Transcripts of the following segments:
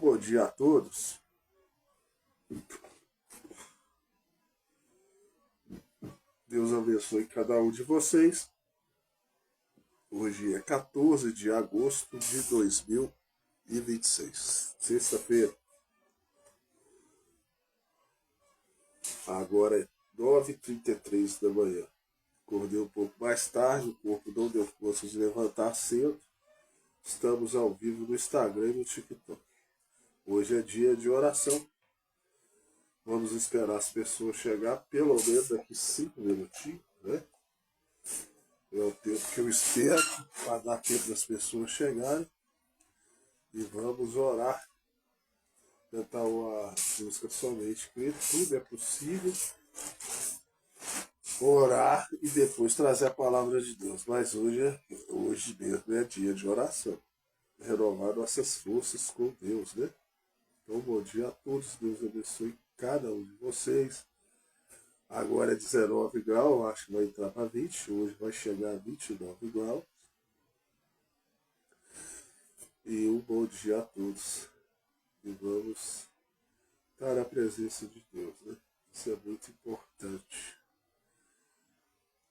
bom dia a todos. Deus abençoe cada um de vocês. Hoje é 14 de agosto de 2026, sexta-feira. Agora é 9h33 da manhã. Acordei um pouco mais tarde, o corpo não deu força de levantar cedo. Estamos ao vivo no Instagram e no TikTok. Hoje é dia de oração. Vamos esperar as pessoas chegar, pelo menos daqui 5 minutinhos, né? É o tempo que eu espero para dar tempo das pessoas chegarem. E vamos orar. Cantar uma música somente crer, tudo é possível. Orar e depois trazer a palavra de Deus. Mas hoje mesmo é dia de oração. Renovar nossas forças com Deus, né? Então, bom dia a todos. Deus abençoe cada um de vocês. Agora é 19 graus, acho que vai entrar para 20. Hoje vai chegar a 29 graus. E um bom dia a todos. E vamos estar na presença de Deus, né? Isso é muito importante.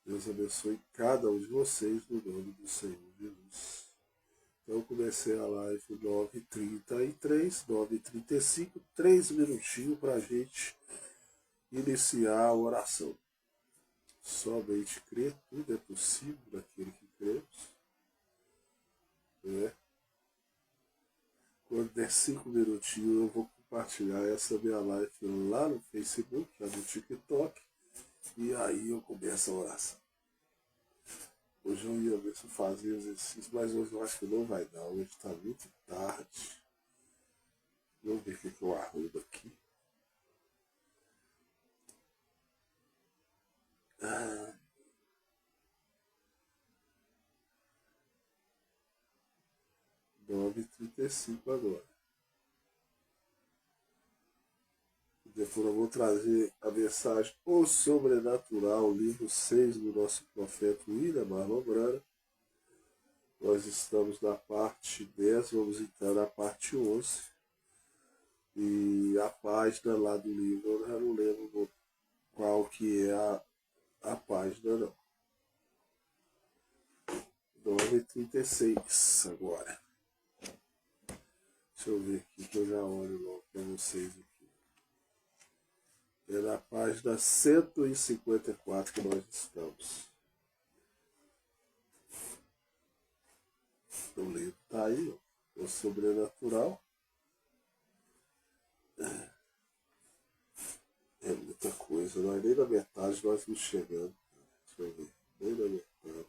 Deus abençoe cada um de vocês no nome do Senhor Jesus. Então comecei a live 9h33, 9h35, 3 minutinhos para a gente iniciar a oração. Somente crer, tudo é possível naquele que cremos. Né? Quando der 5 minutinhos eu vou compartilhar essa minha live lá no Facebook, lá no TikTok, e aí eu começo a oração. Hoje eu ia ver se eu fazia exercício, mas hoje eu acho que não vai dar, hoje está muito tarde. Vamos ver o que eu arrumo aqui. 9h35 agora. Depois eu vou trazer a mensagem O Sobrenatural, livro 6 do nosso profeta William Marlon Branham. Nós estamos na parte 10, vamos entrar na parte 11. E a página lá do livro, eu já não lembro qual que é a página, não. 9h36 agora. Deixa eu ver aqui que eu já olho logo para vocês aqui. É na página 154 que nós estamos. O livro está aí, ó. O Sobrenatural. É muita coisa, nós nem na metade nós não chegamos. Deixa eu ver, nem na metade.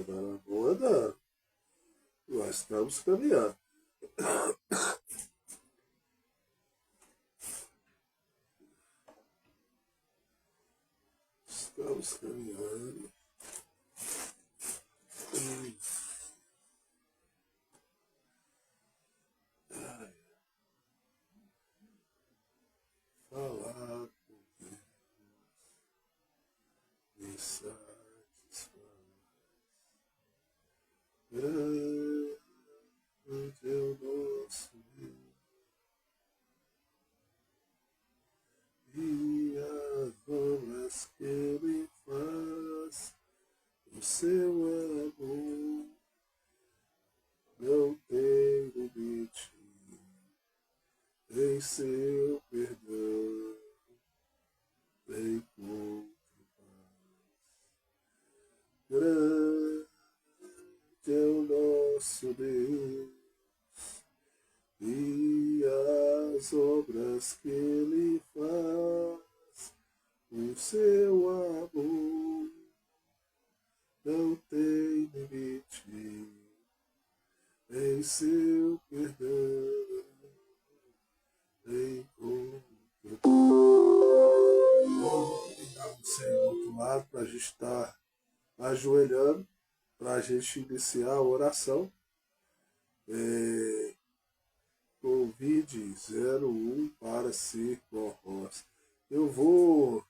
Na boa não. Nós estamos caminhando. Estamos caminhando. Falar com Deus. Mensagens. Grande é o nosso Deus. E as obras que Ele faz, o seu amor não tem limite, em seu perdão encontro paz. Grande é o nosso Deus, e as obras que Ele faz, o seu amor não tem limite, em seu perdão encontro. Vamos ligar você do outro lado para a gente estar ajoelhando, para a gente iniciar a oração. Convide 01 para ser co-host. Eu vou.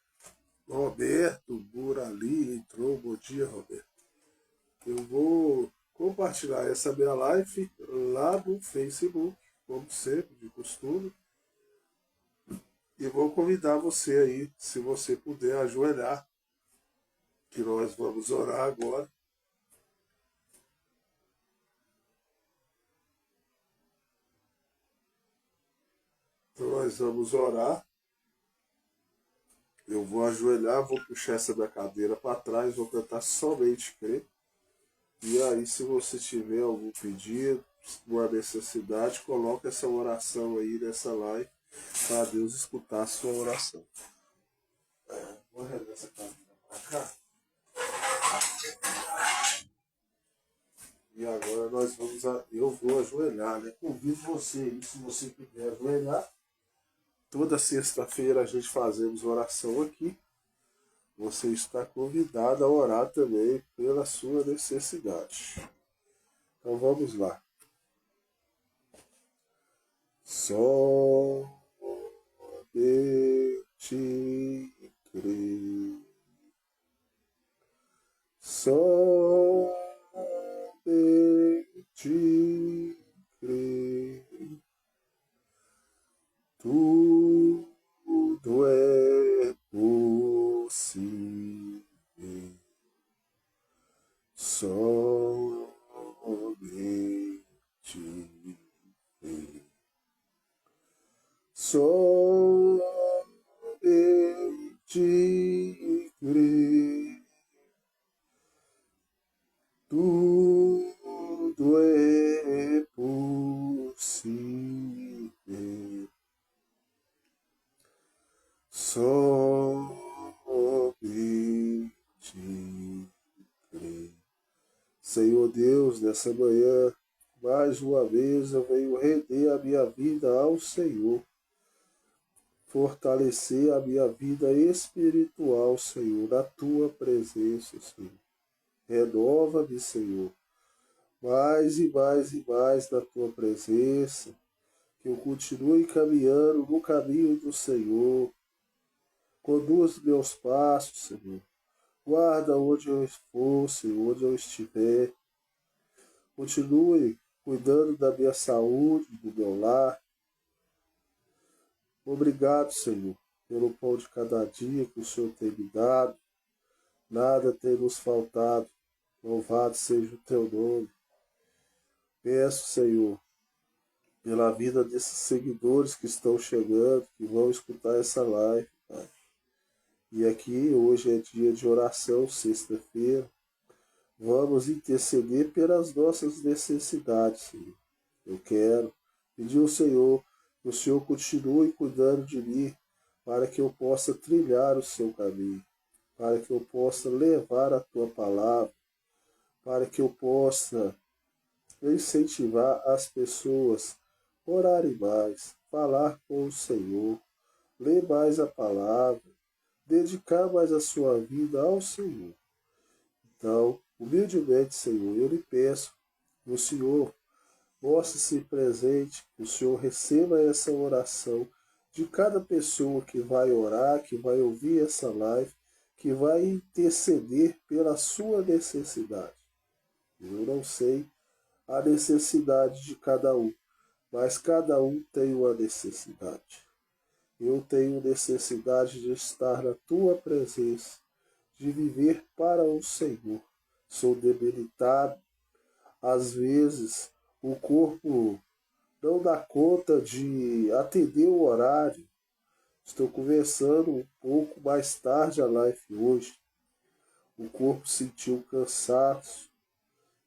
Roberto Burali entrou. Bom dia, Roberto. Eu vou compartilhar compartilhar essa minha live lá no Facebook, como sempre, de costume. E vou convidar você aí, se você puder ajoelhar, que nós vamos orar agora. Então nós vamos orar. Eu vou ajoelhar, vou puxar essa minha cadeira para trás, vou cantar somente crer. E aí, se você tiver algum pedido, uma necessidade, coloque essa oração aí nessa live para Deus escutar a sua oração. Vou arredar essa cadeira para cá. E agora eu vou ajoelhar, né? Convido você aí, se você puder ajoelhar. Toda sexta-feira a gente fazemos oração aqui. Você está convidado a orar também pela sua necessidade. Então vamos lá. Somente crer. Somente crer. Tudo é possível. Somente crer. Somente crer. Tudo é possível. Somente crer. Senhor Deus, nessa manhã, mais uma vez eu venho render a minha vida ao Senhor. Fortalecer a minha vida espiritual, Senhor, na tua presença, Senhor. Renova-me, Senhor, mais e mais e mais na tua presença, que eu continue caminhando no caminho do Senhor. Conduz meus passos, Senhor. Guarda onde eu for, Senhor, onde eu estiver. Continue cuidando da minha saúde, do meu lar. Obrigado, Senhor, pelo pão de cada dia que o Senhor tem me dado. Nada tem nos faltado. Louvado seja o teu nome. Peço, Senhor, pela vida desses seguidores que estão chegando, que vão escutar essa live, Pai. E aqui, hoje é dia de oração, sexta-feira. Vamos interceder pelas nossas necessidades, Senhor. Eu quero pedir ao Senhor que o Senhor continue cuidando de mim, para que eu possa trilhar o seu caminho, para que eu possa levar a tua palavra, para que eu possa incentivar as pessoas a orarem mais, falar com o Senhor, ler mais a palavra, dedicar mais a sua vida ao Senhor. Então, humildemente, Senhor, eu lhe peço que o Senhor mostre-se presente, que o Senhor receba essa oração de cada pessoa que vai orar, que vai ouvir essa live, que vai interceder pela sua necessidade. Eu não sei a necessidade de cada um, mas cada um tem uma necessidade. Eu tenho necessidade de estar na tua presença, de viver para o Senhor. Sou debilitado, às vezes o corpo não dá conta de atender o horário. Estou conversando um pouco mais tarde a live hoje. O corpo sentiu cansaço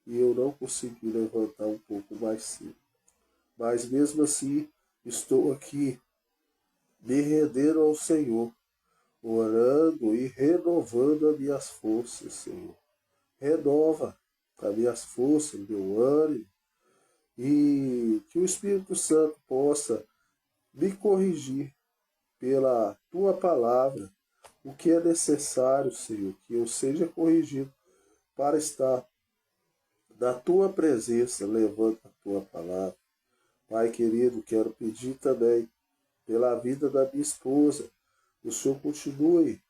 e eu não consegui levantar um pouco mais cedo. Mas mesmo assim, estou aqui me rendendo ao Senhor, orando e renovando as minhas forças, Senhor. Renova as minhas forças, meu ânimo, e que o Espírito Santo possa me corrigir pela tua palavra, o que é necessário, Senhor, que eu seja corrigido para estar na tua presença, levando a tua palavra. Pai querido, quero pedir também pela vida da minha esposa, que o Senhor continue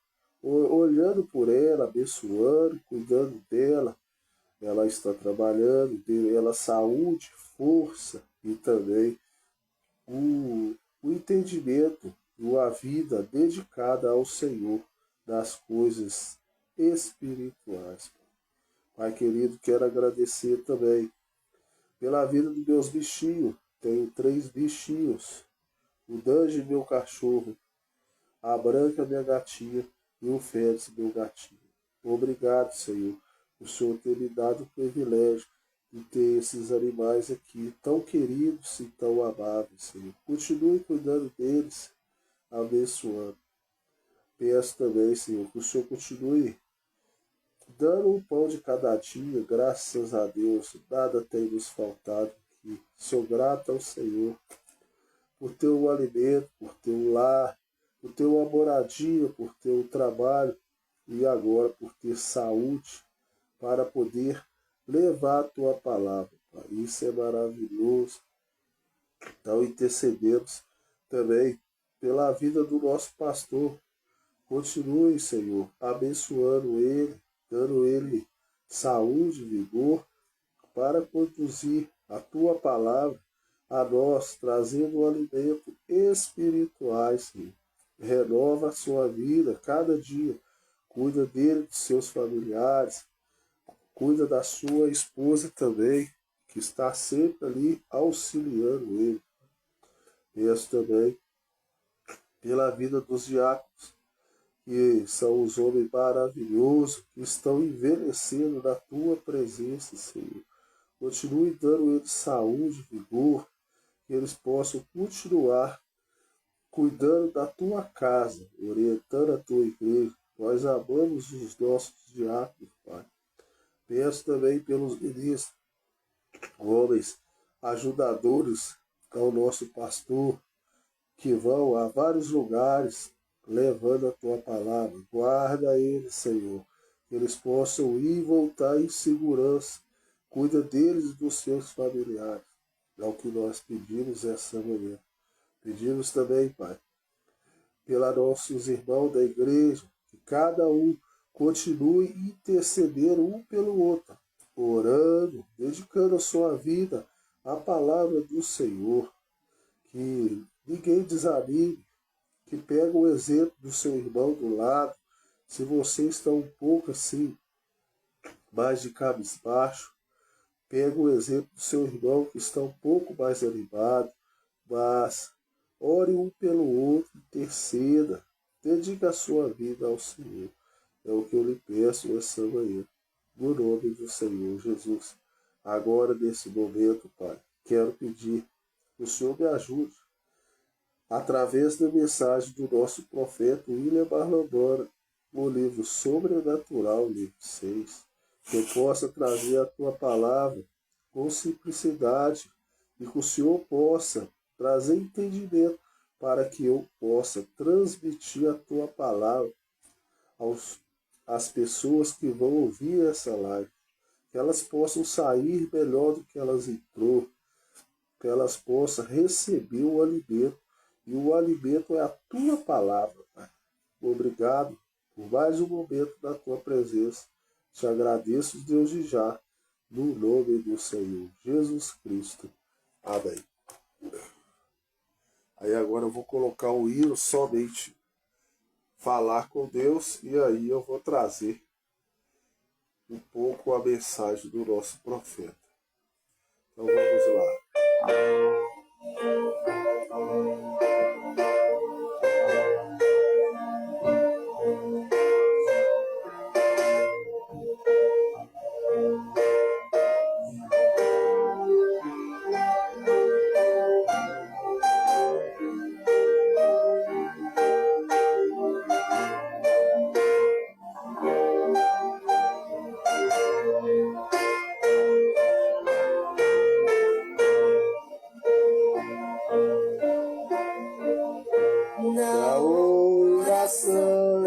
olhando por ela, abençoando, cuidando dela, ela está trabalhando, dê ela saúde, força e também o entendimento e a vida dedicada ao Senhor das coisas espirituais. Pai querido, quero agradecer também pela vida dos meus bichinhos. Tenho 3 bichinhos. O Danji, meu cachorro, a Branca, minha gatinha, e o Félix, meu gatinho. Obrigado, Senhor, por o Senhor ter me dado o privilégio de ter esses animais aqui, tão queridos e tão amáveis, Senhor. Continue cuidando deles, abençoando. Peço também, Senhor, que o Senhor continue dando um pão de cada dia, graças a Deus, nada tem nos faltado aqui. Sou grato ao Senhor por ter um alimento, por ter um lar, por ter uma moradia, por ter um trabalho e agora por ter saúde para poder levar a tua palavra, Pai. Isso é maravilhoso. Então intercedemos também pela vida do nosso pastor. Continue, Senhor, abençoando ele, dando ele saúde, vigor, para conduzir a tua palavra a nós, trazendo um alimento espiritual, Senhor. Renova a sua vida cada dia. Cuida dele, de seus familiares. Cuida da sua esposa também, que está sempre ali auxiliando ele. Peço também pela vida dos diáconos, que são os homens maravilhosos, que estão envelhecendo na tua presença, Senhor. Continue dando eles saúde, vigor, que eles possam continuar cuidando da tua casa, orientando a tua igreja. Nós amamos os nossos diáconos, Pai. Peço também pelos ministros, homens, ajudadores ao nosso pastor, que vão a vários lugares levando a tua palavra. Guarda eles, Senhor, que eles possam ir e voltar em segurança. Cuida deles e dos seus familiares. É o que nós pedimos essa manhã. Pedimos também, Pai, pelos nossos irmãos da igreja, que cada um continue intercedendo um pelo outro, orando, dedicando a sua vida à palavra do Senhor. Que ninguém desanime, que pega o exemplo do seu irmão do lado. Se você está um pouco assim, mais de cabisbaixo, pega o exemplo do seu irmão que está um pouco mais animado, mas ore um pelo outro, interceda, dedique a sua vida ao Senhor. É o que eu lhe peço essa manhã, no nome do Senhor Jesus. Agora, nesse momento, Pai, quero pedir que o Senhor me ajude, através da mensagem do nosso profeta William Barlambora, no livro Sobrenatural, livro 6, que eu possa trazer a tua palavra com simplicidade e que o Senhor possa trazer entendimento para que eu possa transmitir a tua palavra às pessoas que vão ouvir essa live, que elas possam sair melhor do que elas entrou, que elas possam receber o alimento, e o alimento é a tua palavra, Pai. Obrigado por mais um momento da tua presença. Te agradeço, Deus, de já, no nome do Senhor Jesus Cristo. Amém. Aí agora eu vou colocar o hino somente falar com Deus, e aí eu vou trazer um pouco a mensagem do nosso profeta. Então vamos lá. Na oração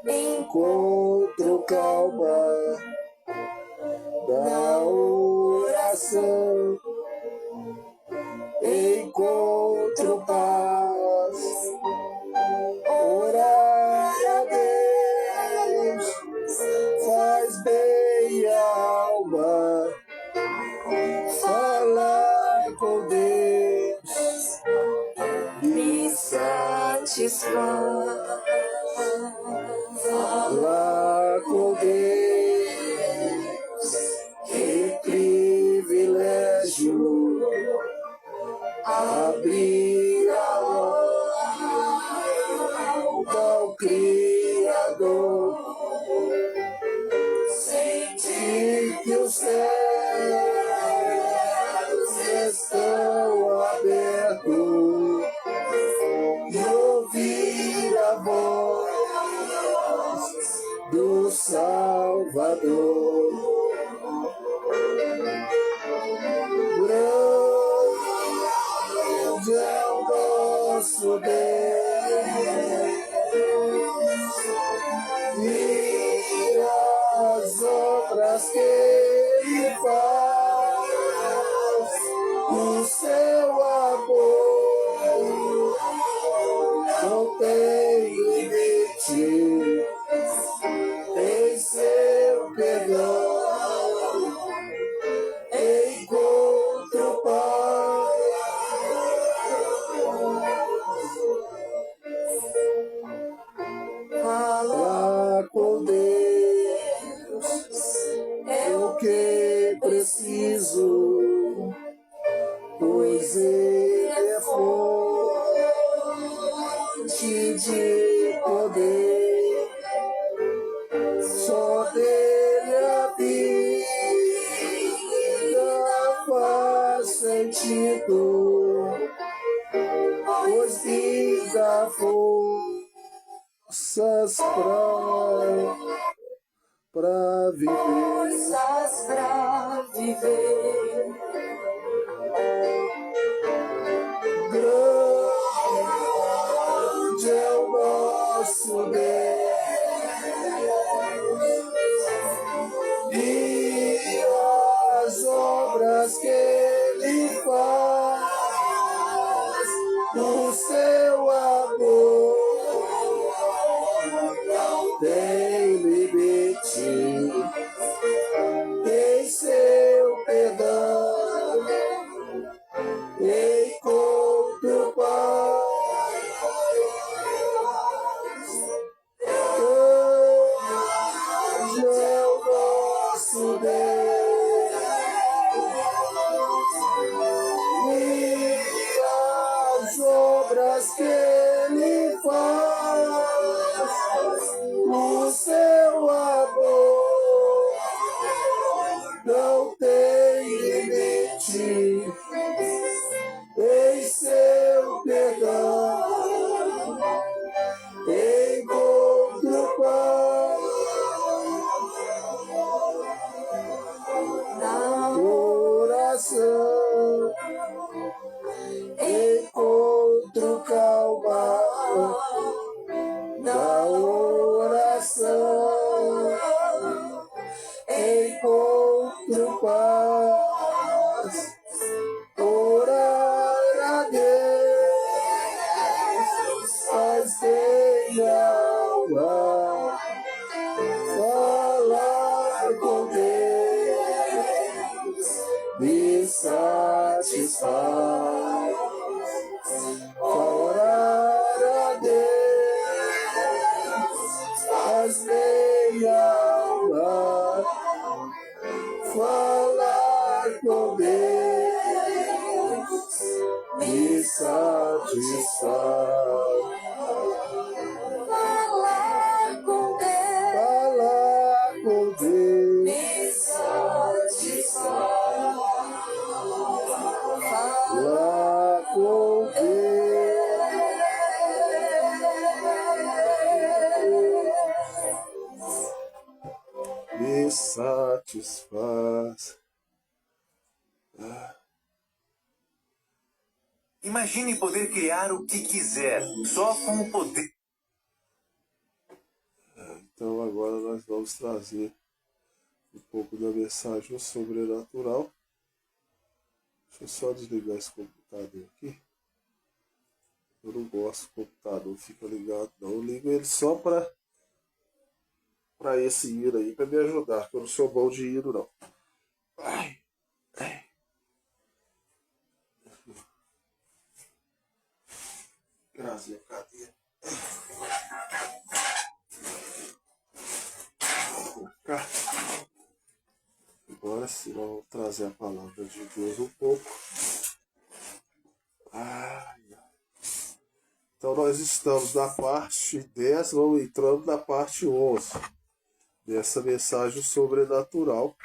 encontro calma, na oração encontro paz. Orar a Deus faz bem. Salvador. Senti que os céus estão abertos e ouvir a voz do Salvador. Grande é o nosso Deus e as obras que Ele faz, o seu amor não tem limite, em seu perdão encontro paz. Falar com Deus é o que preciso, pois Ele é fonte de poder. Só dele a vida faz sentido, pois vida forças pra viver. Forças pra viver. Grande é o nosso Deus e as obras que Ele faz, o seu amor não tem limite, em seu perdão encontro paz. Grande é o nosso Deus e as obras que Ele faz, o seu amor não tem limite, em seu perdão encontro paz. Na oração encontro calma, na oração encontro paz. Orar a Deus faz bem a alma, falar com Deus me satisfaz. Orar a Deus faz bem a alma, falar com Deus me satisfaz. Falar com Deus me satisfaz. Falar com Deus me satisfaz. Imagine poder criar o que quiser, só com o poder. Então agora nós vamos trazer um pouco da mensagem sobrenatural. Deixa eu só desligar esse computador aqui. Eu não gosto que o computador fica ligado não. Eu ligo ele só para esse hino aí, para me ajudar, que eu não sou bom de hino não. Ai, ai. Trazer a cadeira. Agora sim, nós vamos trazer a palavra de Deus um pouco. Então Então nós estamos na parte 10, vamos entrando na parte 11 dessa mensagem sobrenatural.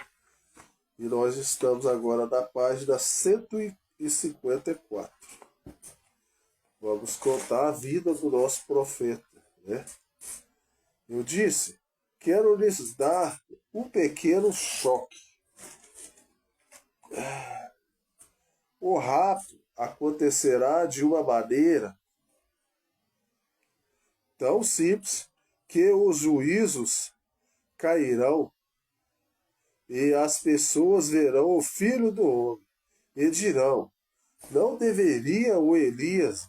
E nós estamos agora na página 154. Vamos contar a vida do nosso profeta, né? Eu disse, quero lhes dar um pequeno choque. O rapto acontecerá de uma maneira tão simples que os juízos cairão e as pessoas verão o Filho do Homem e dirão, não deveria o Elias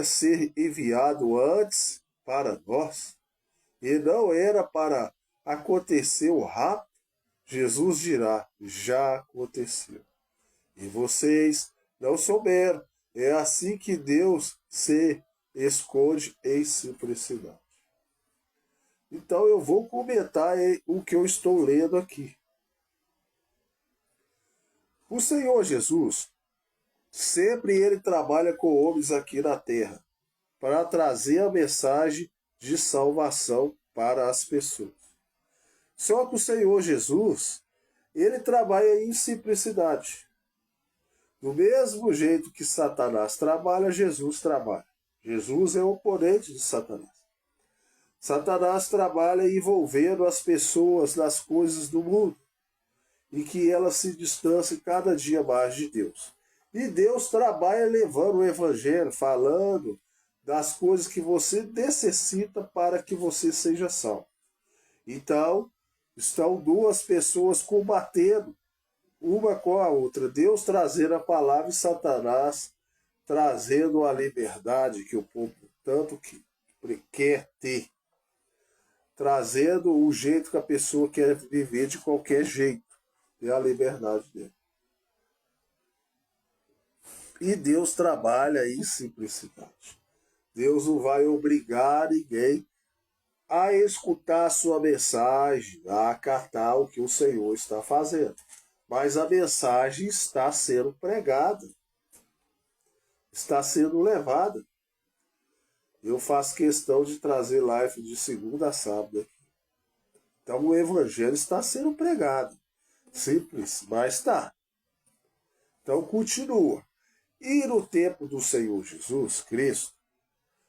ser enviado antes para nós? E não era para acontecer o rapto? Jesus dirá, já aconteceu. E vocês não souberam. É assim que Deus se esconde em simplicidade. Então eu vou comentar o que eu estou lendo aqui. O Senhor Jesus, sempre ele trabalha com homens aqui na terra, para trazer a mensagem de salvação para as pessoas. Só que o Senhor Jesus, ele trabalha em simplicidade. Do mesmo jeito que Satanás trabalha, Jesus trabalha. Jesus é o oponente de Satanás. Satanás trabalha envolvendo as pessoas nas coisas do mundo e que elas se distanciem cada dia mais de Deus. E Deus trabalha levando o evangelho, falando das coisas que você necessita para que você seja salvo. Então, estão duas pessoas combatendo uma com a outra. Deus trazendo a palavra e Satanás trazendo a liberdade que o povo tanto quer ter. Trazendo o jeito que a pessoa quer viver de qualquer jeito. É a liberdade dele. E Deus trabalha em simplicidade. Deus não vai obrigar ninguém a escutar a sua mensagem, a acatar o que o Senhor está fazendo. Mas a mensagem está sendo pregada. Está sendo levada. Eu faço questão de trazer live de segunda a sábado aqui. Então o evangelho está sendo pregado. Simples, mas está. Então continua. E no tempo do Senhor Jesus Cristo,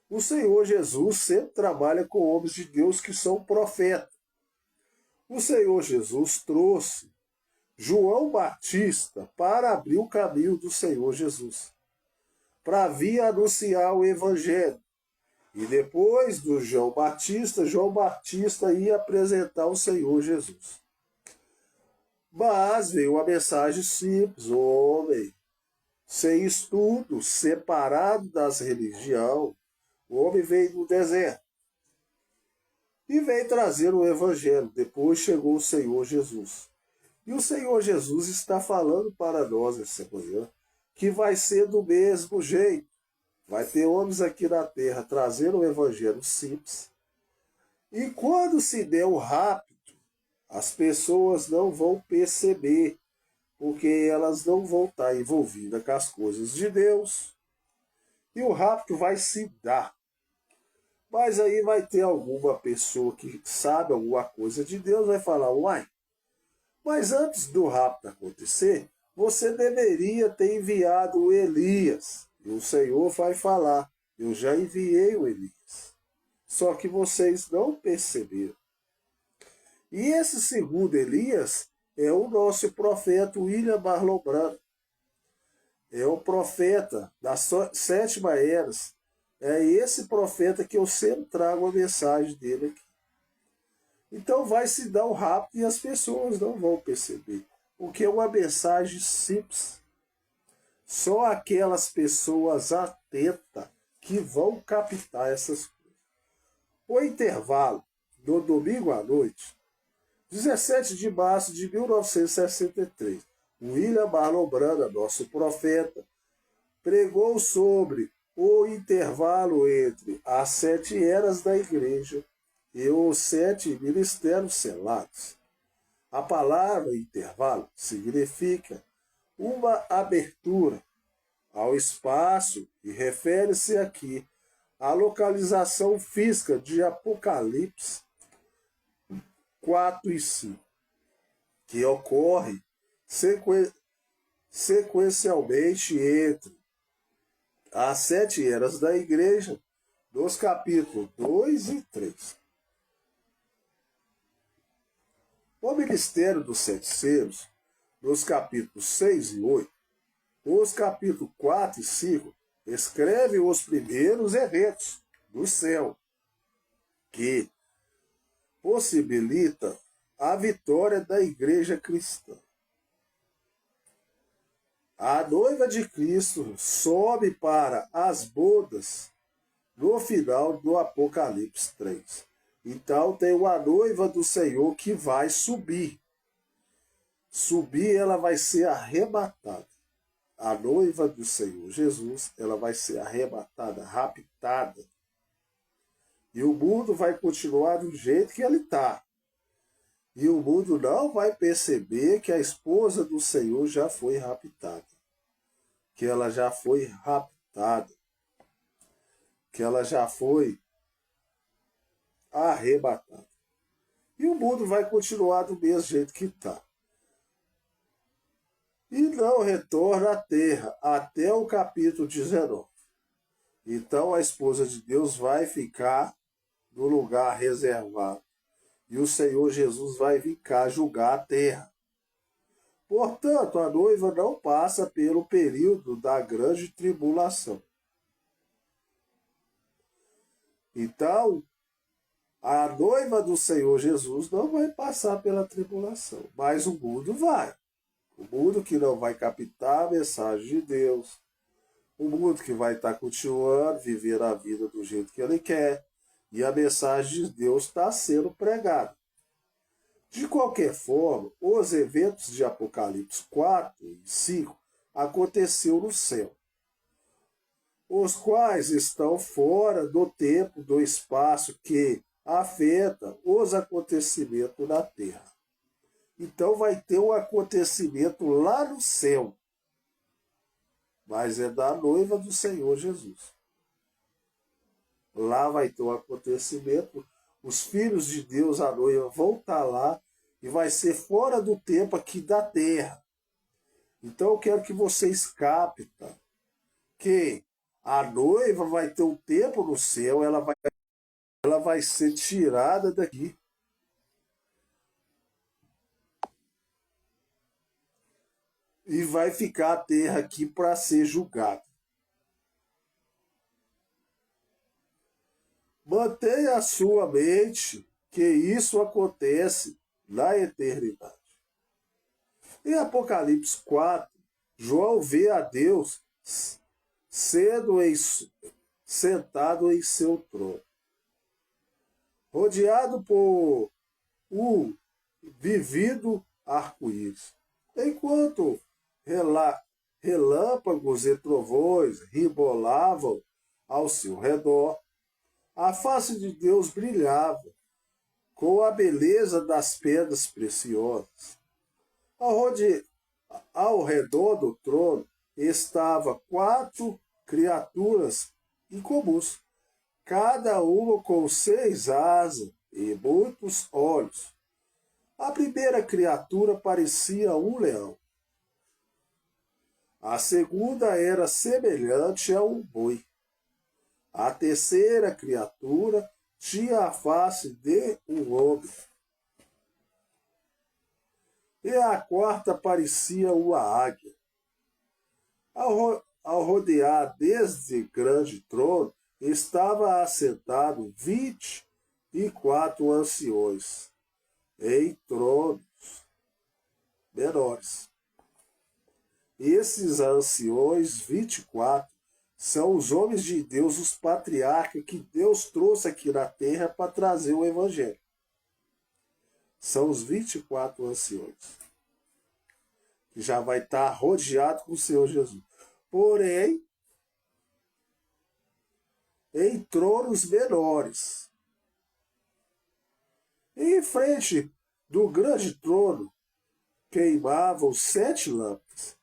o Senhor Jesus sempre trabalha com homens de Deus que são profetas. O Senhor Jesus trouxe João Batista para abrir o caminho do Senhor Jesus, para vir anunciar o evangelho. E depois do João Batista ia apresentar o Senhor Jesus. Mas veio uma mensagem simples, homem, sem estudo, separado das religiões. O homem veio do deserto e veio trazer o evangelho. Depois chegou o Senhor Jesus. E o Senhor Jesus está falando para nós essa manhã que vai ser do mesmo jeito. Vai ter homens aqui na terra trazendo o evangelho simples. E quando se der o rapto, as pessoas não vão perceber, porque elas não vão estar envolvidas com as coisas de Deus. E o rapto vai se dar. Mas aí vai ter alguma pessoa que sabe alguma coisa de Deus, vai falar, uai, mas antes do rapto acontecer, você deveria ter enviado o Elias. E o Senhor vai falar, eu já enviei o Elias. Só que vocês não perceberam. E esse segundo Elias é o nosso profeta William Marlon Branco. É o profeta das 7 eras. É esse profeta que eu sempre trago a mensagem dele aqui. Então vai se dar um rapto e as pessoas não vão perceber. Porque é uma mensagem simples. Só aquelas pessoas atentas que vão captar essas coisas. O intervalo do domingo à noite, 17 de março de 1963, William Marlon Branco, nosso profeta, pregou sobre o intervalo entre as 7 eras da igreja e os 7 ministérios selados. A palavra intervalo significa uma abertura ao espaço e refere-se aqui à localização física de Apocalipse 4 e 5, que ocorre sequencialmente entre as 7 eras da igreja, nos capítulos 2 e 3. O ministério dos 7 selos, nos capítulos 6 e 8, os capítulos 4 e 5, escreve os primeiros eventos do céu, que possibilita a vitória da igreja cristã. A noiva de Cristo sobe para as bodas no final do Apocalipse 3. Então tem uma noiva do Senhor que vai subir. Subir, ela vai ser arrebatada. A noiva do Senhor Jesus, ela vai ser arrebatada, raptada. E o mundo vai continuar do jeito que ele está. E o mundo não vai perceber que a esposa do Senhor já foi raptada. Que ela já foi raptada. Que ela já foi arrebatada. E o mundo vai continuar do mesmo jeito que está. E não retorna à terra até o capítulo 19. Então a esposa de Deus vai ficar no lugar reservado. E o Senhor Jesus vai vir cá julgar a terra. Portanto, a noiva não passa pelo período da grande tribulação. Então, a noiva do Senhor Jesus não vai passar pela tribulação, mas o mundo vai. O mundo que não vai captar a mensagem de Deus. O mundo que vai estar continuando, viver a vida do jeito que ele quer. E a mensagem de Deus está sendo pregada. De qualquer forma, os eventos de Apocalipse 4 e 5 aconteceu no céu, os quais estão fora do tempo, do espaço que afeta os acontecimentos na terra. Então vai ter um acontecimento lá no céu, mas é da noiva do Senhor Jesus. Lá vai ter um acontecimento, os filhos de Deus, a noiva, vão estar lá e vai ser fora do tempo aqui da terra. Então eu quero que vocês captem que a noiva vai ter um tempo no céu, ela vai ser tirada daqui. E vai ficar a terra aqui para ser julgada. Mantenha a sua mente que isso acontece na eternidade. Em Apocalipse 4, João vê a Deus sentado em seu trono, rodeado por um vívido arco-íris, enquanto relâmpagos e trovões ribolavam ao seu redor. A face de Deus brilhava com a beleza das pedras preciosas. Ao redor do trono estavam 4 criaturas incomuns, cada uma com 6 asas e muitos olhos. A primeira criatura parecia um leão. A segunda era semelhante a um boi. A terceira criatura tinha a face de um homem. E a quarta parecia uma águia. Ao rodear deste grande trono, estava assentado 24 anciões, em tronos menores. Esses anciões, 24, são os homens de Deus, os patriarcas que Deus trouxe aqui na terra para trazer o evangelho. São os 24 anciões, que já vai estar rodeado com o Senhor Jesus. Porém, em tronos menores. E em frente do grande trono queimavam 7 lâmpadas,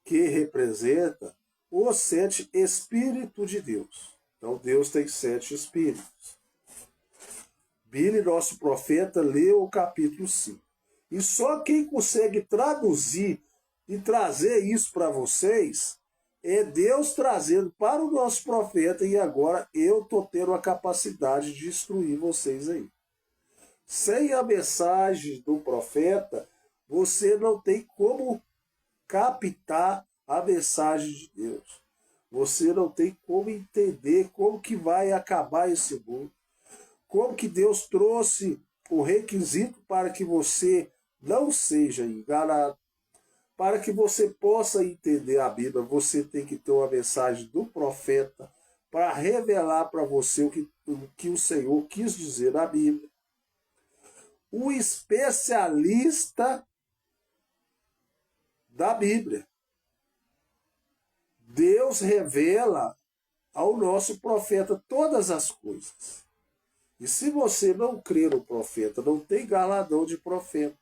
que representa os 7 Espíritos de Deus. Então Deus tem 7 Espíritos. Billy, nosso profeta, leu o capítulo 5. E só quem consegue traduzir e trazer isso para vocês é Deus trazendo para o nosso profeta, e agora eu estou tendo a capacidade de instruir vocês aí. Sem a mensagem do profeta, você não tem como captar a mensagem de Deus. Você não tem como entender como que vai acabar esse mundo. Como que Deus trouxe o requisito para que você não seja enganado. Para que você possa entender a Bíblia, você tem que ter uma mensagem do profeta para revelar para você o que o Senhor quis dizer na Bíblia. O especialista da Bíblia. Deus revela ao nosso profeta todas as coisas. E se você não crê no profeta, não tem galardão de profeta.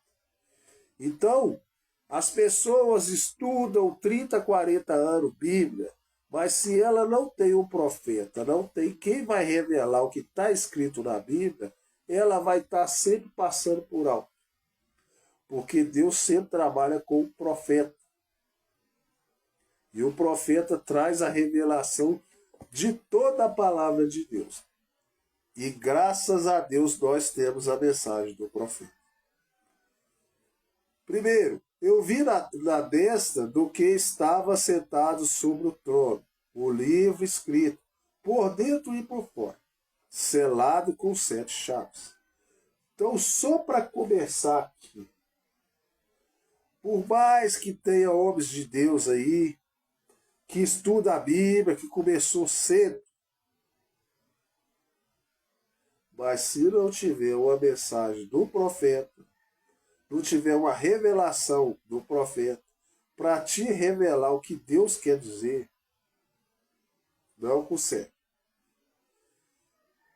Então, as pessoas estudam 30, 40 anos Bíblia, mas se ela não tem um profeta, não tem quem vai revelar o que está escrito na Bíblia, ela vai estar sempre passando por alto. Porque Deus sempre trabalha com o profeta. E o profeta traz a revelação de toda a palavra de Deus. E graças a Deus nós temos a mensagem do profeta. Primeiro, eu vi na destra do que estava sentado sobre o trono, o livro escrito, por dentro e por fora, selado com 7 chaves. Então, só para começar aqui, por mais que tenha homens de Deus aí, que estuda a Bíblia, que começou cedo, mas se não tiver uma mensagem do profeta, não tiver uma revelação do profeta, para te revelar o que Deus quer dizer, não consegue.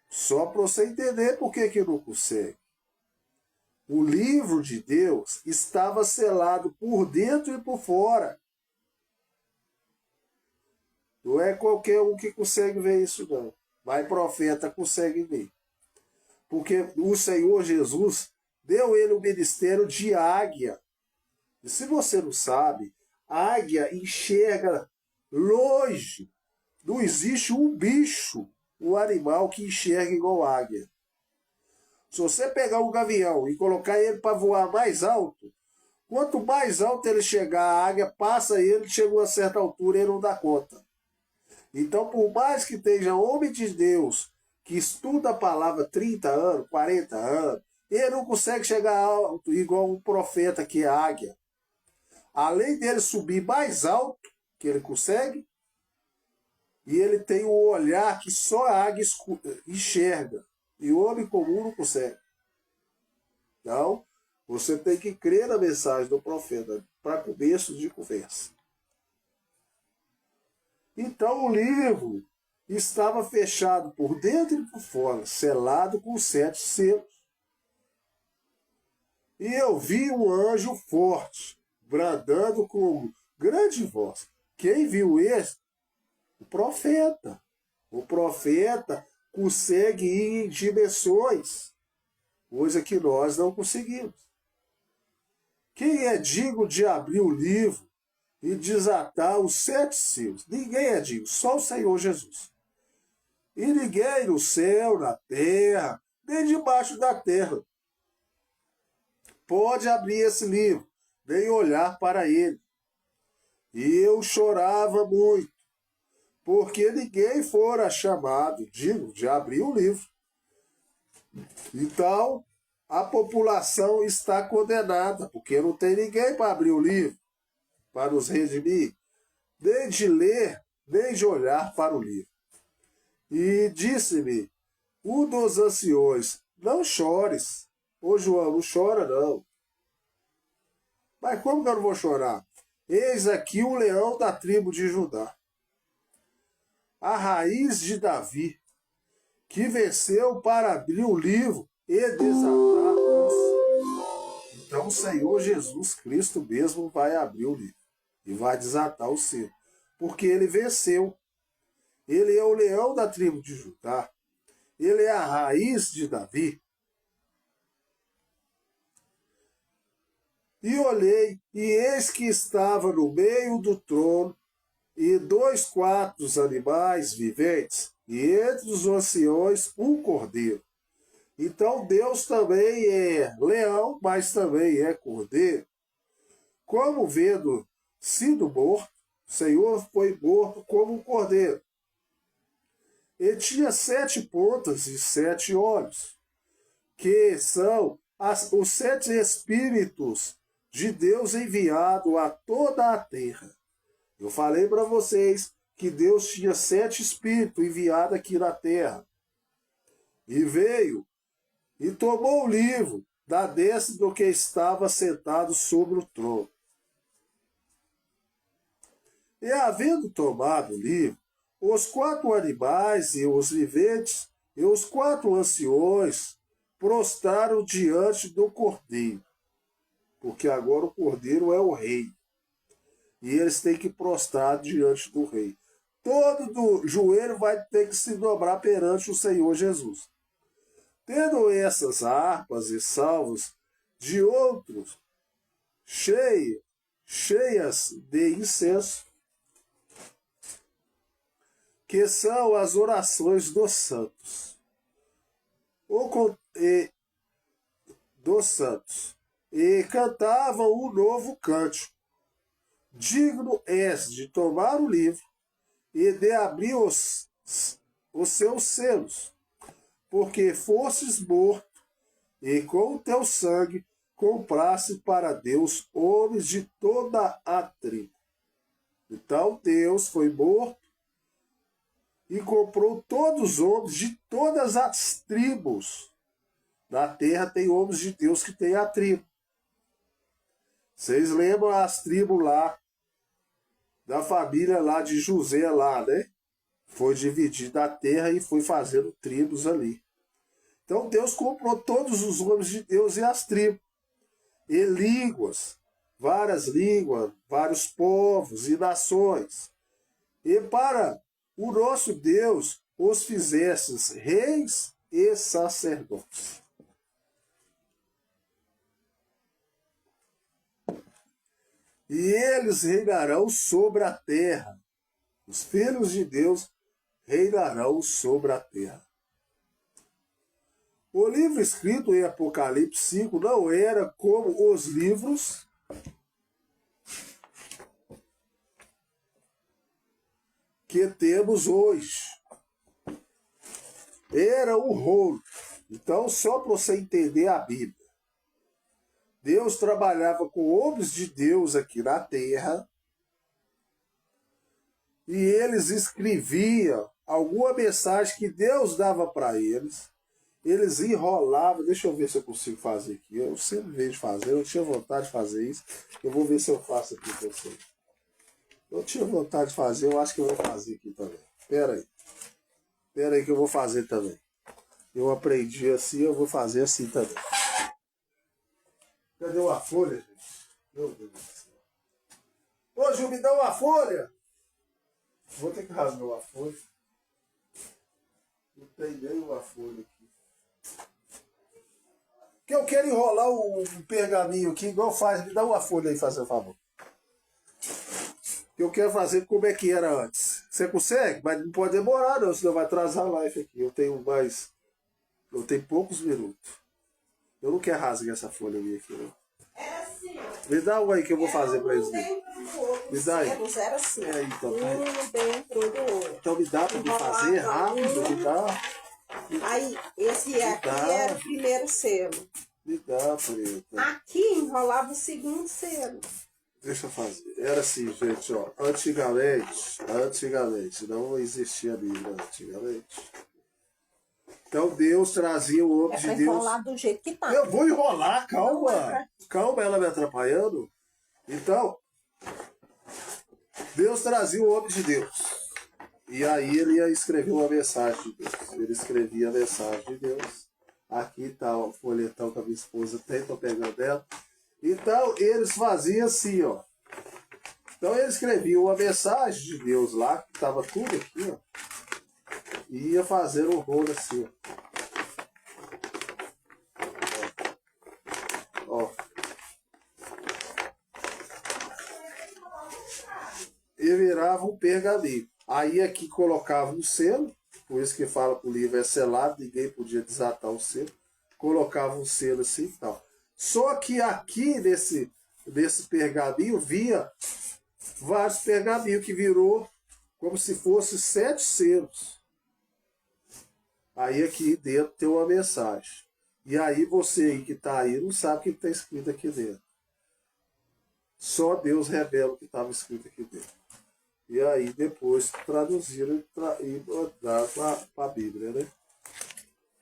Só para você entender por que não consegue. O livro de Deus estava selado por dentro e por fora. Não é qualquer um que consegue ver isso, não. Mas profeta consegue ver. Porque o Senhor Jesus deu ele o ministério de águia. E se você não sabe, águia enxerga longe. Não existe um bicho, um animal que enxerga igual águia. Se você pegar um gavião e colocar ele para voar mais alto, quanto mais alto ele chegar, a águia passa ele, chega a uma certa altura e ele não dá conta. Então, por mais que esteja homem de Deus, que estuda a palavra 30 anos, 40 anos, ele não consegue chegar alto igual um profeta que é águia. Além dele subir mais alto, que ele consegue, e ele tem um olhar que só a águia enxerga. E o homem comum não consegue. Então, você tem que crer na mensagem do profeta para começo de conversa. Então o livro estava fechado por dentro e por fora, selado com 7 selos. E eu vi um anjo forte, bradando com grande voz. Quem viu esse? O profeta. O profeta consegue ir em dimensões, coisa que nós não conseguimos. Quem é digno de abrir o livro e desatar os 7 selos? Ninguém é digno, só o Senhor Jesus. E ninguém no céu, na terra, nem debaixo da terra pode abrir esse livro, nem olhar para ele. E eu chorava muito, porque ninguém fora chamado, digo, de abrir o livro. Então, a população está condenada, porque não tem ninguém para abrir o livro, para nos redimir, nem de ler, nem de olhar para o livro. E disse-me um dos anciões: não chores. Ô João, não chora não. Mas como que eu não vou chorar? Eis aqui o leão da tribo de Judá, a raiz de Davi, que venceu para abrir o livro e desatar os... Então o Senhor Jesus Cristo mesmo vai abrir o livro e vai desatar o selo. porque ele venceu. Ele é o leão da tribo de Judá. Ele é a raiz de Davi. E olhei, e eis que estava no meio do trono, e 2 quartos animais viventes, e entre os anciões um cordeiro. Então Deus também é leão, mas também é cordeiro. Como vendo sido morto, o Senhor foi morto como um cordeiro. Ele tinha 7 pontas e 7 olhos, que são os 7 espíritos de Deus enviado a toda a terra. Eu falei para vocês que Deus tinha 7 espíritos enviados aqui na terra. E veio e tomou o livro da destra do que estava sentado sobre o trono. E havendo tomado o livro, os 4 animais e os viventes e os 4 anciões prostraram diante do cordeiro, porque agora o cordeiro é o rei. E eles têm que prostrar diante do rei. Todo do joelho vai ter que se dobrar perante o Senhor Jesus. Tendo essas harpas e salvos de outros cheias de incenso, que são as orações dos santos. E cantavam um novo cântico. Digno és de tomar o livro e de abrir os seus selos, porque fostes morto, e com o teu sangue compraste para Deus homens de toda a tribo. Então Deus foi morto e comprou todos os homens de todas as tribos. Na terra tem homens de Deus que tem a tribo. Vocês lembram as tribos lá, da família lá de José lá, né? Foi dividida a terra e foi fazendo tribos ali. Então Deus comprou todos os homens de Deus e as tribos. E línguas, várias línguas, vários povos e nações. E para o nosso Deus os fizestes reis e sacerdotes. E eles reinarão sobre a terra. Os filhos de Deus reinarão sobre a terra. O livro escrito em Apocalipse 5 não era como os livros que temos hoje. Era um rolo. Então, só para você entender a Bíblia. Deus trabalhava com homens de Deus aqui na terra e eles escreviam alguma mensagem que Deus dava para eles. Eles enrolavam. Deixa eu ver se eu consigo fazer aqui. Eu sempre vejo fazer, eu tinha vontade de fazer isso. Eu vou ver se eu faço aqui para vocês. Eu tinha vontade de fazer, eu acho que eu vou fazer aqui também. Espera aí que eu vou fazer também. Eu aprendi assim, eu vou fazer assim também. Cadê uma folha, gente? Meu Deus do céu. Ô, Gil, me dá uma folha. Vou ter que rasgar uma folha. Não tem nem uma folha aqui. Porque eu quero enrolar um pergaminho aqui, igual faz. Me dá uma folha aí, fazer um favor. Eu quero fazer como é que era antes. Você consegue? Mas não pode demorar não, senão vai atrasar a live aqui. Eu tenho poucos minutos. Eu não quero rasgar essa folha minha aqui, não. Era assim. Me dá um aí que eu vou fazer pra eles. Me dá aí. Era assim. É, então, um dentro do outro. Então me dá pra me fazer rápido, me dá. Aí, esse aqui era o primeiro selo. Me dá, preta. Aqui enrolava o segundo selo. Deixa eu fazer. Era assim, gente, ó. Antigamente, não existia Bíblia antigamente. Então Deus trazia o homem de Deus. Enrolar do jeito que tá. Eu vou enrolar, calma. Calma, ela me atrapalhando. Então, Deus trazia o homem de Deus. E aí ele ia escrever uma mensagem de Deus. Ele escrevia a mensagem de Deus. Aqui está o folhetão que a minha esposa tem, estou pegando dela. Então, eles faziam assim, ó. Então ele escrevia uma mensagem de Deus lá, que estava tudo aqui, ó, e ia fazer um rolo assim, ó. Ó. E virava um pergaminho. Aí aqui colocava um selo, por isso que fala que o livro é selado, ninguém podia desatar o selo. Colocava um selo assim e tal. Só que aqui nesse pergaminho via vários pergaminhos que virou como se fosse 7 selos. Aí aqui dentro tem uma mensagem. E aí você aí que está aí não sabe o que está escrito aqui dentro. Só Deus revela o que estava escrito aqui dentro. E aí depois traduziram e mandaram para a Bíblia, né?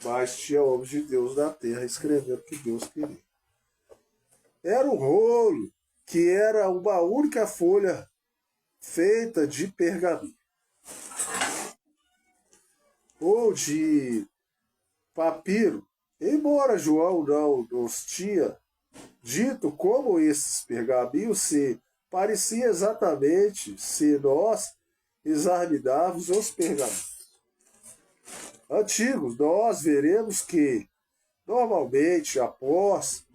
Mas tinha homens de Deus na terra escrevendo o que Deus queria. Era um rolo que era uma única folha feita de pergaminho. Ou de papiro. Embora João não nos tinha dito como esses pergaminhos se parecia exatamente se nós examinarmos os pergaminhos antigos, nós veremos que, normalmente, após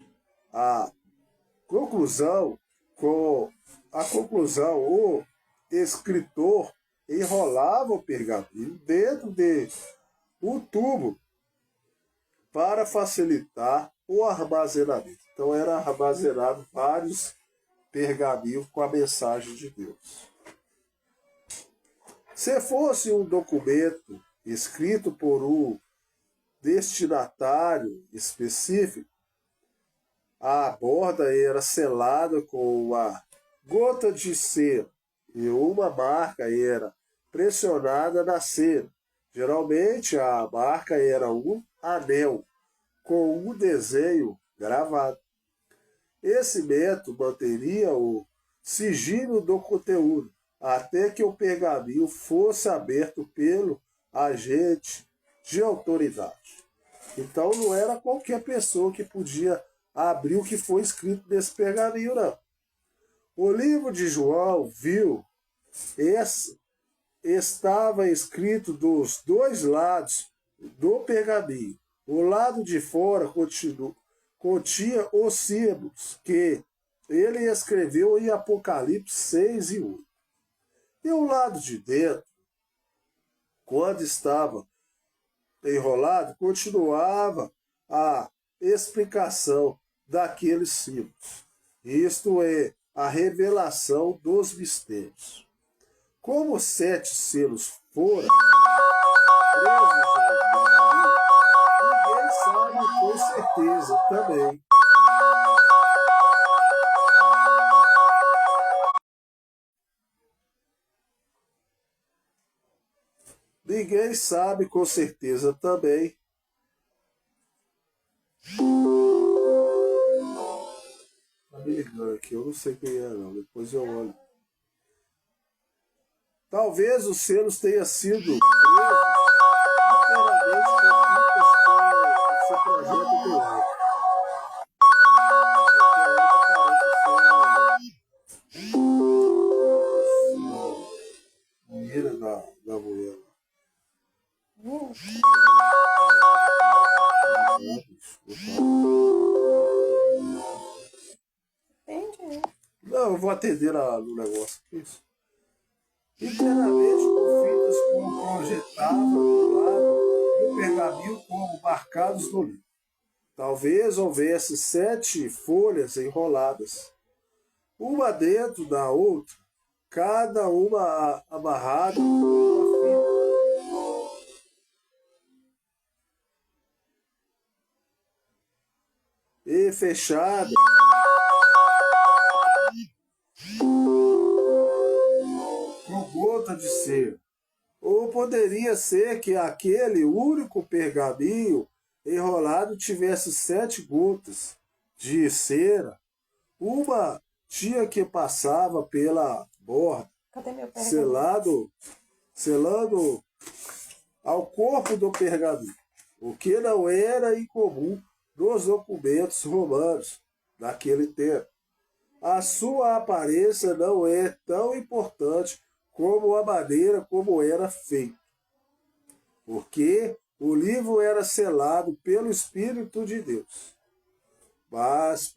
a conclusão, o escritor enrolava o pergaminho dentro de um tubo para facilitar o armazenamento. Então, era armazenado vários pergaminho com a mensagem de Deus. Se fosse um documento escrito por um destinatário específico, a borda era selada com uma gota de cera e uma marca era pressionada na cera. Geralmente a marca era um anel com um desenho gravado. Esse método manteria o sigilo do conteúdo até que o pergaminho fosse aberto pelo agente de autoridade. Então não era qualquer pessoa que podia abrir o que foi escrito nesse pergaminho, não. O livro de João viu, estava escrito dos dois lados do pergaminho. O lado de fora continha os símbolos que ele escreveu em Apocalipse 6 e 1. E o lado de dentro, quando estava enrolado, continuava a explicação daqueles símbolos. Isto é, a revelação dos mistérios. Como os 7 selos foram presos ao pergaminho, ninguém sabe com certeza também. Ninguém sabe com certeza também. Tá me ligando aqui, eu não sei quem é não, depois eu olho. Talvez os selos tenham sido presos inteiramente por fitas com esse projeto do ar. Menina da mulher. Não, eu vou atender no negócio. Isso. Inteiramente com fitas como projetava do lado do pergaminho como marcados no livro. Talvez houvesse 7 folhas enroladas, uma dentro da outra, cada uma amarrada com uma fita. E fechada com gota de cera. Ou poderia ser que aquele único pergaminho enrolado tivesse 7 gotas de cera. Uma tinha que passava pela borda, selando ao corpo do pergaminho, o que não era incomum nos documentos romanos naquele tempo. a sua aparência não é tão importante como a maneira como era feito, porque o livro era selado pelo Espírito de Deus. Mas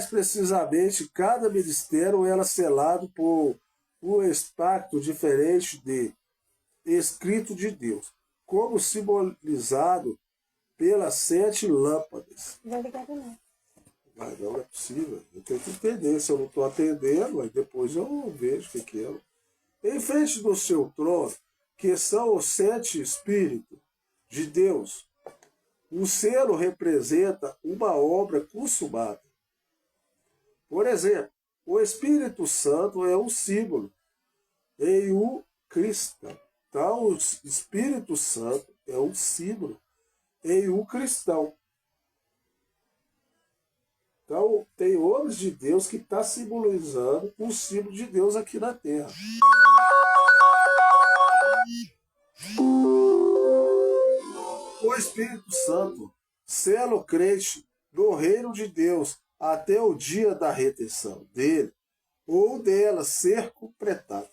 precisamente cada ministério era selado por um extrato diferente de escrito de Deus, como simbolizado pelas 7 lâmpadas. Não ligado não. Mas não é possível. Eu tenho que entender. Se eu não estou atendendo, aí depois eu vejo o que é. Em frente do seu trono, que são os 7 Espíritos de Deus, o selo representa uma obra consumada. Por exemplo, o Espírito Santo é um símbolo em um cristão. Então, o Espírito Santo é um símbolo em um cristão. Então, tem homens de Deus que estão simbolizando o símbolo de Deus aqui na Terra. O Espírito Santo sela o crente no reino de Deus até o dia da redenção dele ou dela ser completada.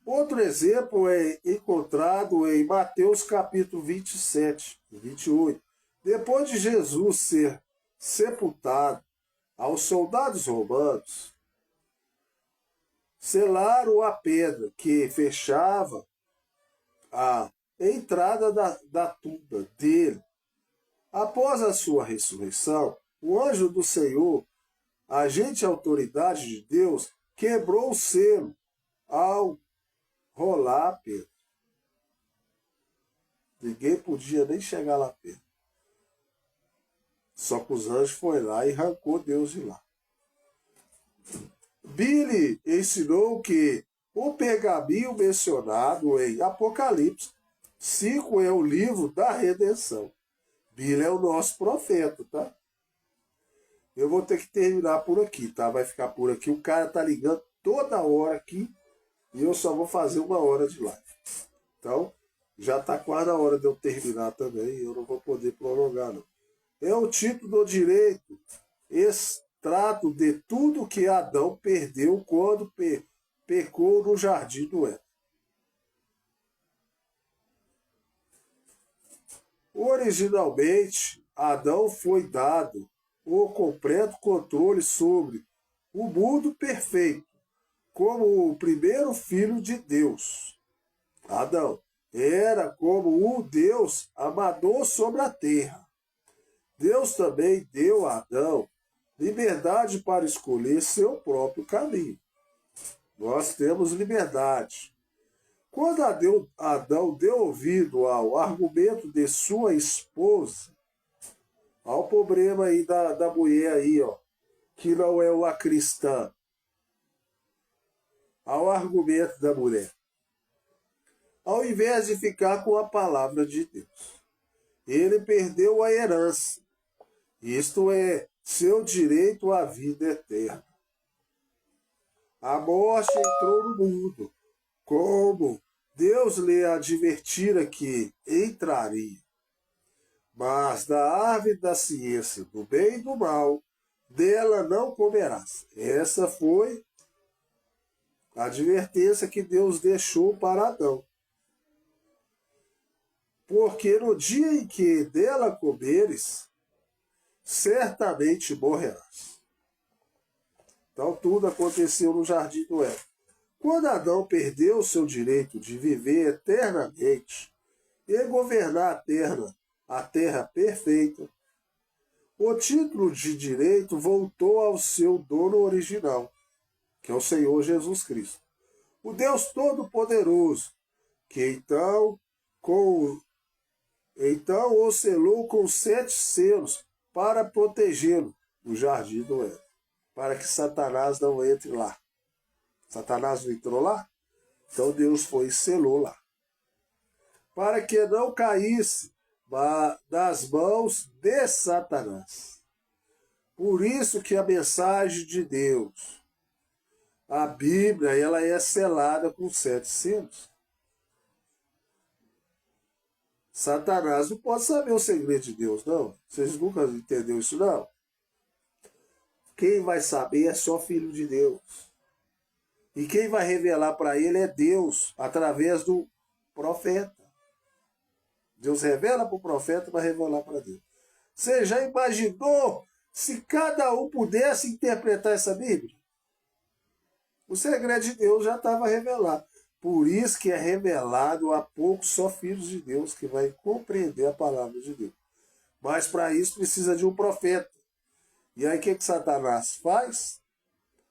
Outro exemplo é encontrado em Mateus capítulo 27, 28. Depois de Jesus ser sepultado, aos soldados romanos selaram a pedra que fechava a entrada da tumba dele. Após a sua ressurreição, o anjo do Senhor, agente e autoridade de Deus, quebrou o selo ao rolar a pedra. Ninguém podia nem chegar lá perto. Só que os anjos foram lá e arrancou Deus de lá. Billy ensinou que o pergaminho mencionado em Apocalipse 5 é o livro da redenção. Billy é o nosso profeta, tá? Eu vou ter que terminar por aqui, tá? Vai ficar por aqui. O cara tá ligando toda hora aqui e eu só vou fazer 1 hora de live. Então, já tá quase a hora de eu terminar também. Eu não vou poder prolongar, não. É o título do direito, extrato de tudo que Adão perdeu quando pecou no jardim do Éden. Originalmente, Adão foi dado o completo controle sobre o mundo perfeito, como o primeiro filho de Deus. Adão era como um Deus amador sobre a terra. Deus também deu a Adão liberdade para escolher seu próprio caminho. Nós temos liberdade. Quando Adão deu ouvido ao argumento de sua esposa, olha o problema aí da mulher aí, ó, que não é uma cristã. Ao argumento da mulher. Ao invés de ficar com a palavra de Deus, ele perdeu a herança. Isto é, seu direito à vida eterna. A morte entrou no mundo, como Deus lhe advertira que entraria. Mas da árvore da ciência do bem e do mal, dela não comerás. Essa foi a advertência que Deus deixou para Adão. Porque no dia em que dela comeres, certamente morrerás. Então tudo aconteceu no jardim do Éden. Quando Adão perdeu seu direito de viver eternamente e governar a terra perfeita, o título de direito voltou ao seu dono original, que é o Senhor Jesus Cristo. O Deus Todo-Poderoso, que então o selou com 7 selos para protegê-lo no jardim do Éden, para que Satanás não entre lá. Satanás não entrou lá? Então Deus foi e selou lá. Para que não caísse das mãos de Satanás. Por isso que a mensagem de Deus, a Bíblia, ela é selada com 7 selos. Satanás não pode saber o segredo de Deus, não. Vocês nunca entenderam isso, não? Quem vai saber é só filho de Deus. E quem vai revelar para ele é Deus, através do profeta. Deus revela para o profeta para revelar para Deus. Você já imaginou se cada um pudesse interpretar essa Bíblia? O segredo de Deus já estava revelado. Por isso que é revelado a poucos só filhos de Deus que vai compreender a palavra de Deus. Mas para isso precisa de um profeta. E aí o que Satanás faz?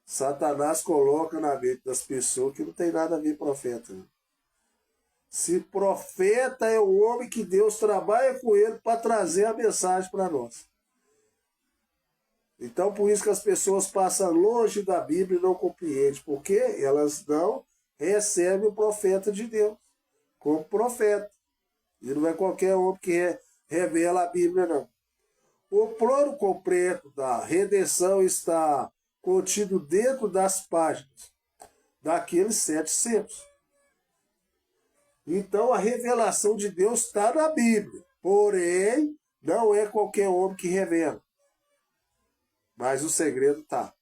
Satanás coloca na mente das pessoas que não tem nada a ver com profeta. Né? Se profeta é o homem que Deus trabalha com ele para trazer a mensagem para nós. Então por isso que as pessoas passam longe da Bíblia e não compreendem. Porque elas não recebem o profeta de Deus como profeta. E não é qualquer homem que revela a Bíblia, não. O plano completo da redenção está contido dentro das páginas daqueles 7 selos. Então a revelação de Deus está na Bíblia. Porém, não é qualquer homem que revela. Mas o segredo está.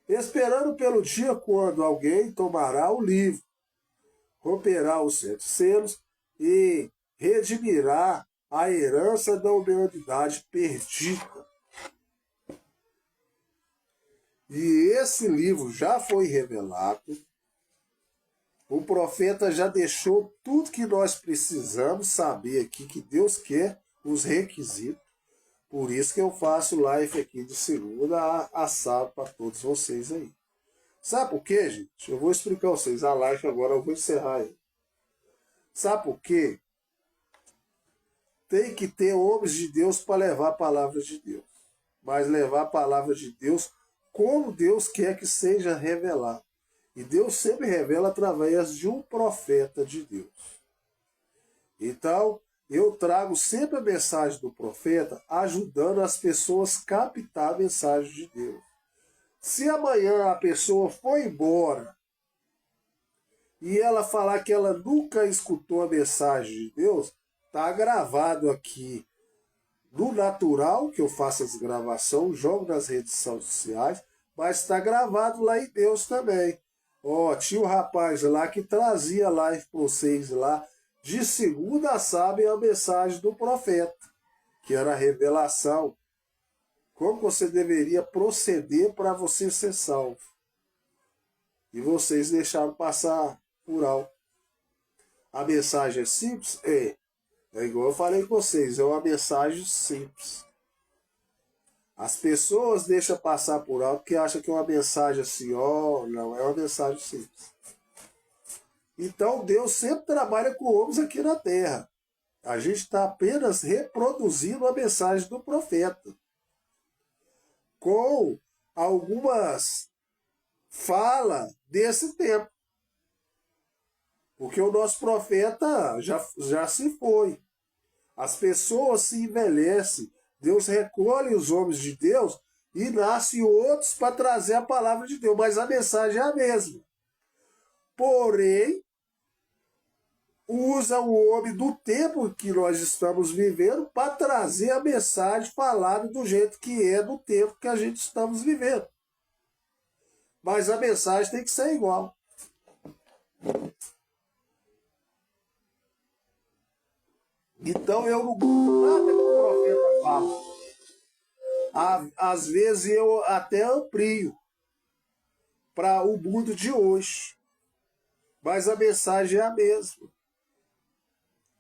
Esperando pelo dia quando alguém tomará o livro, romperá os 7 selos e redimirá a herança da humanidade perdida. E esse livro já foi revelado. O profeta já deixou tudo que nós precisamos saber aqui, que Deus quer, os requisitos. Por isso que eu faço live aqui de segunda a sábado para todos vocês aí. Sabe por quê, gente? Eu vou explicar a vocês a live agora, eu vou encerrar aí. Sabe por quê? Tem que ter homens de Deus para levar a palavra de Deus. Mas levar a palavra de Deus como Deus quer que seja revelado. E Deus sempre revela através de um profeta de Deus. Então, eu trago sempre a mensagem do profeta, ajudando as pessoas a captar a mensagem de Deus. Se amanhã a pessoa for embora e ela falar que ela nunca escutou a mensagem de Deus, está gravado aqui no natural, que eu faço as gravações, jogo nas redes sociais, mas está gravado lá em Deus também. Ó, tinha um rapaz lá que trazia live para vocês lá, de segunda a sábado, a mensagem do profeta, que era a revelação. Como você deveria proceder para você ser salvo. E vocês deixaram passar por alto. A mensagem é simples? É igual eu falei com vocês, é uma mensagem simples. As pessoas deixam passar por alto porque acham que é uma mensagem assim, não, é uma mensagem simples. Então Deus sempre trabalha com homens aqui na terra. A gente está apenas reproduzindo a mensagem do profeta. Com algumas falas desse tempo. Porque o nosso profeta já se foi. As pessoas se envelhecem. Deus recolhe os homens de Deus e nascem outros para trazer a palavra de Deus. Mas a mensagem é a mesma. Porém, usa o homem do tempo que nós estamos vivendo para trazer a mensagem falada do jeito que é do tempo que a gente estamos vivendo. Mas a mensagem tem que ser igual. Então eu não gosto nada que o profeta fala. Às vezes eu até amplio para o mundo de hoje. Mas a mensagem é a mesma.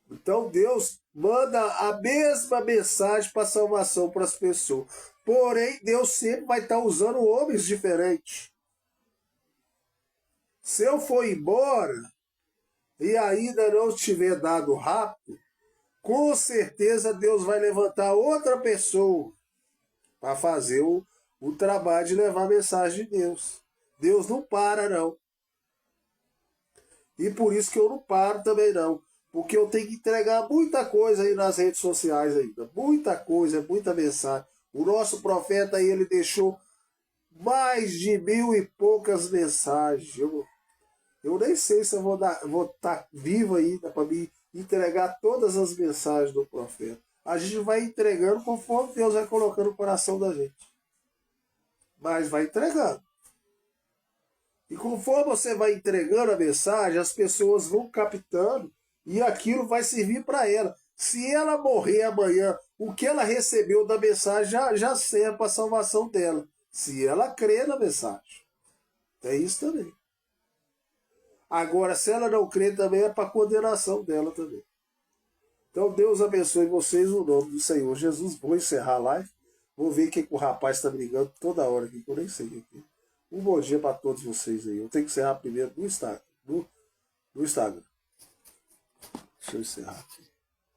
Então Deus manda a mesma mensagem para a salvação para as pessoas. Porém, Deus sempre vai estar usando homens diferentes. Se eu for embora e ainda não tiver dado rápido, com certeza Deus vai levantar outra pessoa para fazer o trabalho de levar a mensagem de Deus. Deus não para, não. E por isso que eu não paro também, não. Porque eu tenho que entregar muita coisa aí nas redes sociais ainda. Muita coisa, muita mensagem. O nosso profeta aí, ele deixou mais de 1000 e poucas mensagens. Eu nem sei se eu vou estar vivo ainda para me entregar todas as mensagens do profeta. A gente vai entregando conforme Deus vai colocando no coração da gente. Mas vai entregando. E conforme você vai entregando a mensagem, as pessoas vão captando e aquilo vai servir para ela. Se ela morrer amanhã, o que ela recebeu da mensagem já serve para a salvação dela. Se ela crê na mensagem. É isso também. Agora, se ela não crê, também é para a condenação dela também. Então, Deus abençoe vocês no nome do Senhor Jesus. Vou encerrar a live. Vou ver o que o rapaz está brigando toda hora aqui, que eu nem sei o que é. Um bom dia para todos vocês aí. Eu tenho que encerrar primeiro no Instagram. No Instagram. Deixa eu encerrar aqui.